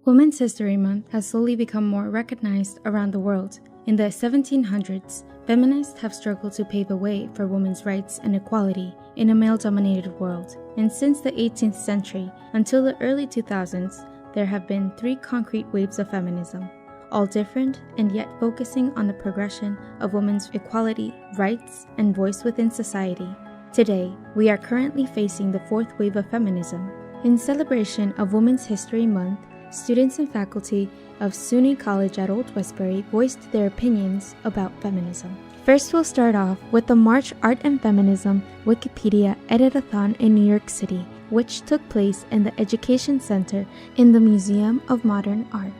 Women's History Month has slowly become more recognized around the world. In the 1700s, feminists have struggled to pave the way for women's rights and equality in a male-dominated world. And since the 18th century until the early 2000s, there have been 3 concrete waves of feminism, all different and yet focusing on the progression of women's equality, rights, and voice within society. Today, we are currently facing the 4th wave of feminism. In celebration of Women's History Month, students and faculty of SUNY College at Old Westbury voiced their opinions about feminism. First, we'll start off with the March Art and Feminism Wikipedia Edit-a-thon in New York City, which took place in the Education Center in the Museum of Modern Art.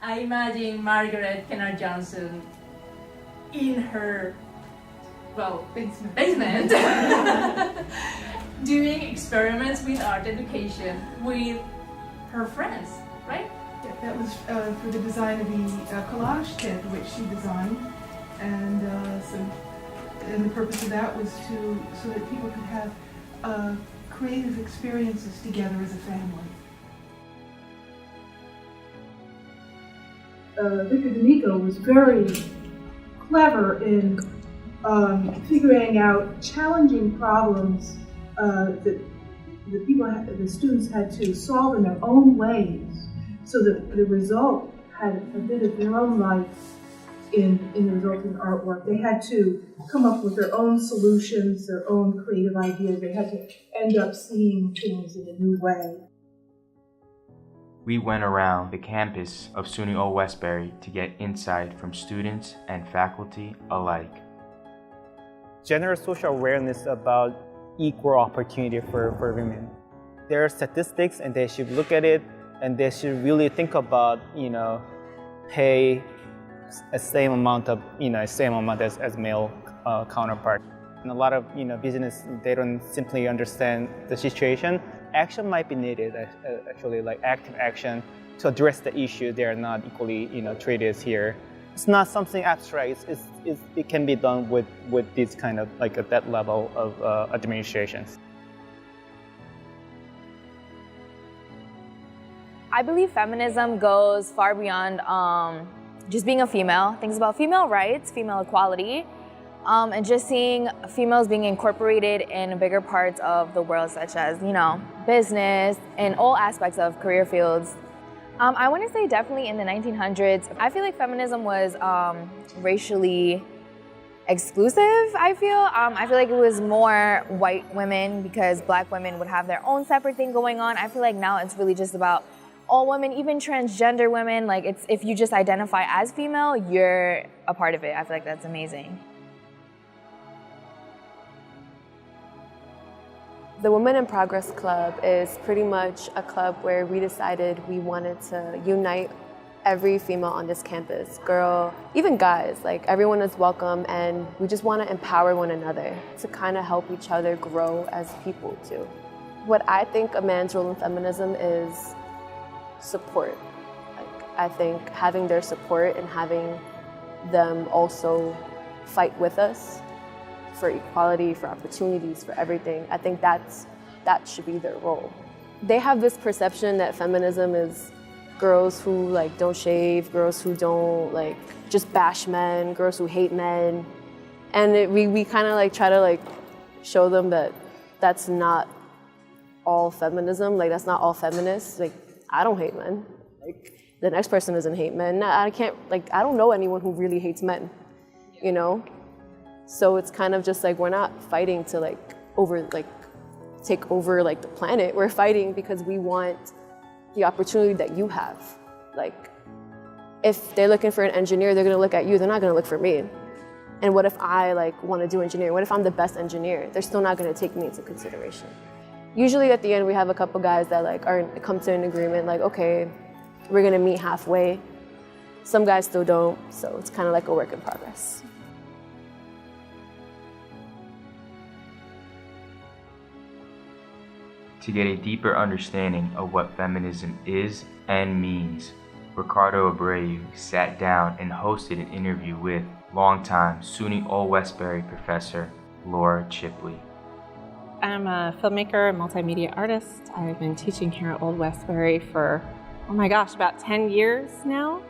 I imagine Margaret Kennard Johnson in her, basement doing experiments with art education with her friends, right? Yeah, that was for the design of the collage tent, which she designed, and the purpose of that was so that people could have creative experiences together as a family. Victor D'Amico was very clever in figuring out challenging problems that the students had to solve in their own ways, so that the result had a bit of their own life in the resulting artwork. They had to come up with their own solutions, their own creative ideas. They had to end up seeing things in a new way. We went around the campus of SUNY Old Westbury to get insight from students and faculty alike. General social awareness about equal opportunity for women. There are statistics and they should look at it and they should really think about, pay a same amount as male counterpart. And a lot of business, they don't simply understand the situation. Action might be needed, actually, like active action to address the issue. They are not equally, treated here. It's not something abstract. It can be done with this kind of like at that level of administrations. I believe feminism goes far beyond just being a female. Things about female rights, female equality. And just seeing females being incorporated in bigger parts of the world, such as, business and all aspects of career fields. I want to say definitely in the 1900s, I feel like feminism was racially exclusive, I feel like it was more white women because black women would have their own separate thing going on. I feel like now it's really just about all women, even transgender women. Like if you just identify as female, you're a part of it. I feel like that's amazing. The Women in Progress Club is pretty much a club where we decided we wanted to unite every female on this campus, girl, even guys, like everyone is welcome, and we just want to empower one another to kind of help each other grow as people too. What I think a man's role in feminism is support. I think having their support and having them also fight with us for equality, for opportunities, for everything. I think that should be their role. They have this perception that feminism is girls who don't shave, girls who don't just bash men, girls who hate men. And we kind of try to show them that that's not all feminism, that's not all feminists. I don't hate men. The next person doesn't hate men. I don't know anyone who really hates men, So it's kind of just we're not fighting to take over the planet. We're fighting because we want the opportunity that you have. Like, if they're looking for an engineer, they're gonna look at you, they're not gonna look for me. And what if I want to do engineering? What if I'm the best engineer? They're still not gonna take me into consideration. Usually at the end, we have a couple guys that come to an agreement, like, okay, we're gonna meet halfway. Some guys still don't, so it's kind of like a work in progress. To get a deeper understanding of what feminism is and means, Ricardo Abreu sat down and hosted an interview with longtime SUNY Old Westbury professor Laura Chipley. I'm a filmmaker and multimedia artist. I've been teaching here at Old Westbury for, about 10 years now.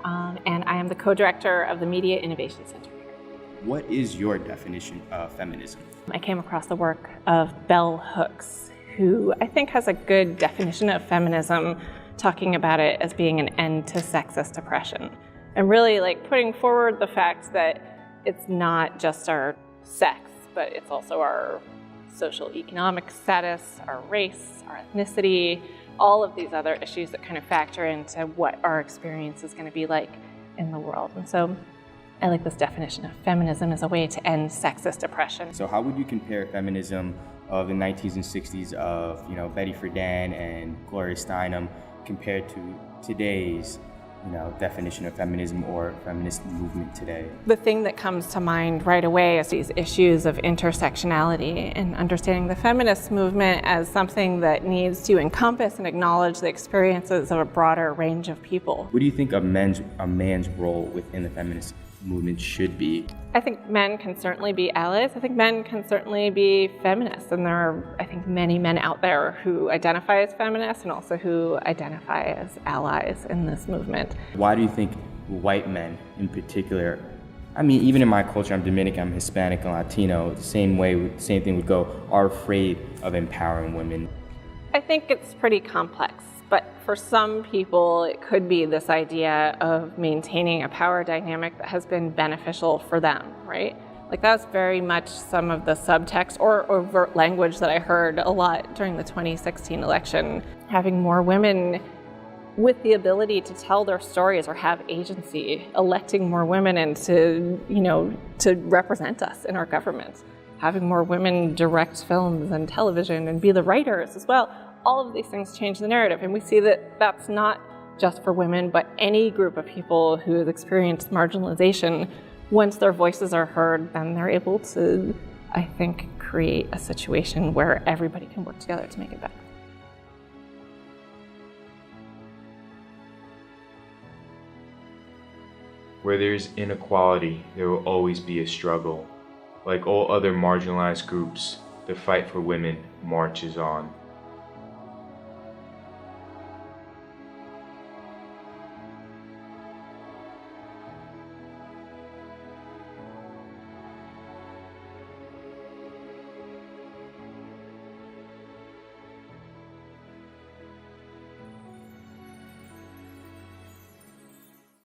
And I am the co-director of the Media Innovation Center here. What is your definition of feminism? I came across the work of Bell Hooks, who I think has a good definition of feminism, talking about it as being an end to sexist oppression. And really putting forward the fact that it's not just our sex, but it's also our social economic status, our race, our ethnicity, all of these other issues that kind of factor into what our experience is going to be like in the world. And so I like this definition of feminism as a way to end sexist oppression. So how would you compare feminism of the 1960s and 60s of, Betty Friedan and Gloria Steinem compared to today's definition of feminism or feminist movement today? The thing that comes to mind right away is these issues of intersectionality and understanding the feminist movement as something that needs to encompass and acknowledge the experiences of a broader range of people. What do you think a man's role within the feminist movement should be? I think men can certainly be allies. I think men can certainly be feminists. And there are, I think, many men out there who identify as feminists and also who identify as allies in this movement. Why do you think white men in particular, even in my culture, I'm Dominican, I'm Hispanic and Latino, the same thing would go, are afraid of empowering women? I think it's pretty complex. But for some people, it could be this idea of maintaining a power dynamic that has been beneficial for them, right? That's very much some of the subtext or overt language that I heard a lot during the 2016 election. Having more women with the ability to tell their stories or have agency, electing more women and to represent us in our government. Having more women direct films and television and be the writers as well. All of these things change the narrative, and we see that that's not just for women, but any group of people who have experienced marginalization. Once their voices are heard, then they're able to, I think, create a situation where everybody can work together to make it better. Where there's inequality, there will always be a struggle. Like all other marginalized groups, the fight for women marches on.